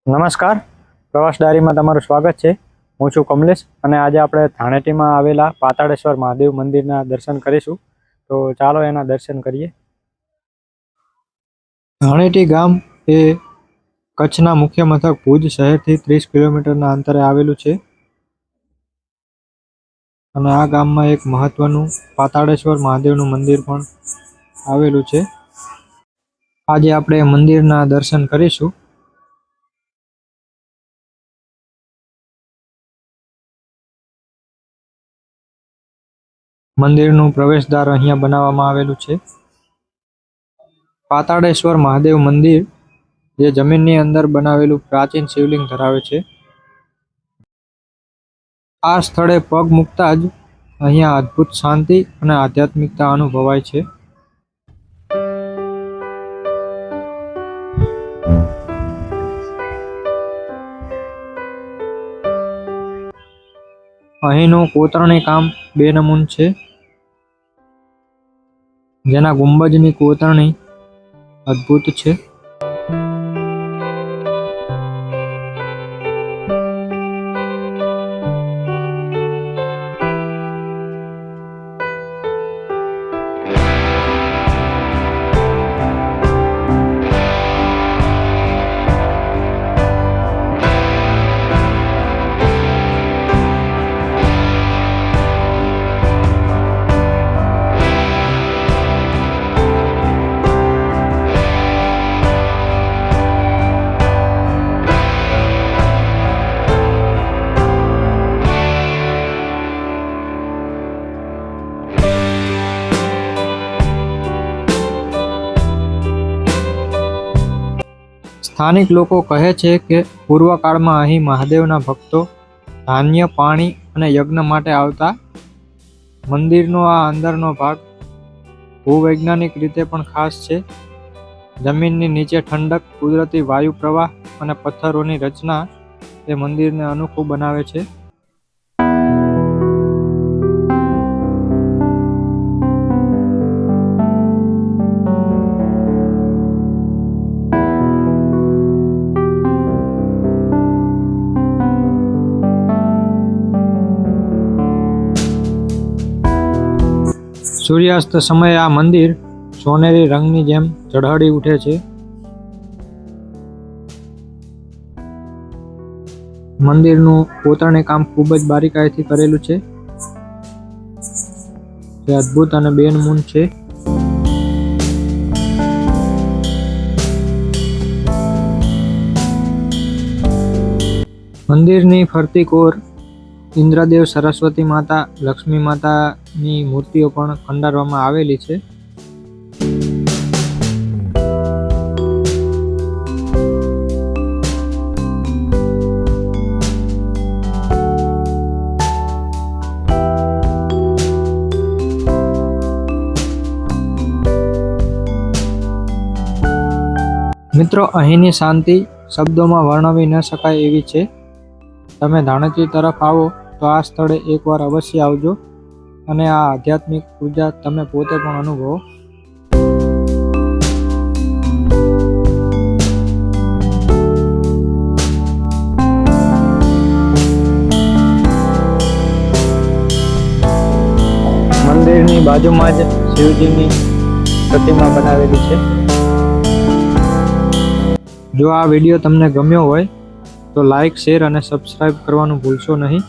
નમસ્કાર, પ્રવાસ ડાયરીમાં તમારું સ્વાગત છે. હું છું કમલેશ અને આજે આપણે ધાણેટીમાં આવેલા પાતાળેશ્વર મહાદેવ મંદિરના દર્શન કરીશું. તો ચાલો એના દર્શન કરીએ. ધાણેટી ગામ એ કચ્છના મુખ્ય મથક ભુજ શહેરથી 30 કિલોમીટરના અંતરે આવેલું છે અને આ ગામમાં એક મહત્વનું પાતાળેશ્વર મહાદેવનું મંદિર પણ આવેલું છે. આજે આપણે મંદિરના દર્શન કરીશું. મંદિરનું પ્રવેશદ્વાર અહીંયા બનાવવામાં આવેલું છે. પાતાળેશ્વર મહાદેવ મંદિર જે જમીનની અંદર બનાવેલું પ્રાચીન શિવલિંગ ધરાવે છે. આ સ્થળે પગ મૂકતા જ અહીંયા અદ્ભુત શાંતિ અને આધ્યાત્મિકતા અનુભવાય છે. અહીંનું કોતરણી કામ બેનમૂન છે, જેના ગુંબજની કોતરણી અદ્ભુત છે. સ્થાનિક લોકો કહે છે કે પૂર્વકાળમાં અહીં મહાદેવના ભક્તો ધાન્ય, પાણી અને યજ્ઞ માટે આવતા. મંદિરનો આ અંદરનો ભાગ ભૂવૈજ્ઞાનિક રીતે પણ ખાસ છે. જમીનની નીચે ઠંડક, કુદરતી વાયુ પ્રવાહ અને પથ્થરોની રચના એ મંદિરને અનોખું બનાવે છે. સૂર્યાસ્ત સમયે આ મંદિર સોનેરી રંગની જેમ ઝળહળી ઉઠે છે. મંદિરનું કોતરણી કામ ખૂબ જ બારીકાઈથી કરેલું છે, જે અદ્ભુત અને બેનમૂન છે. મંદિરની ફરતી કોર ઇન્દ્રદેવ, સરસ્વતી માતા, લક્ષ્મી માતાની મૂર્તિઓ પણ કંડારવામાં આવેલી છે. મિત્રો, અહીંની શાંતિ શબ્દોમાં વર્ણવી ન શકાય એવી છે. તમે ધાણેટી તરફ આવો તો આ સ્થળે એકવાર અવશ્ય આવજો અને આ આધ્યાત્મિક ઉર્જા તમે પોતે પણ અનુભવો. મંદિરની બાજુમાં જ શિવજીની પ્રતિમા બનાવેલી છે. જો આ વિડીયો તમને ગમ્યો હોય તો લાઈક, શેર અને સબસ્ક્રાઈબ કરવાનું ભૂલશો નહીં.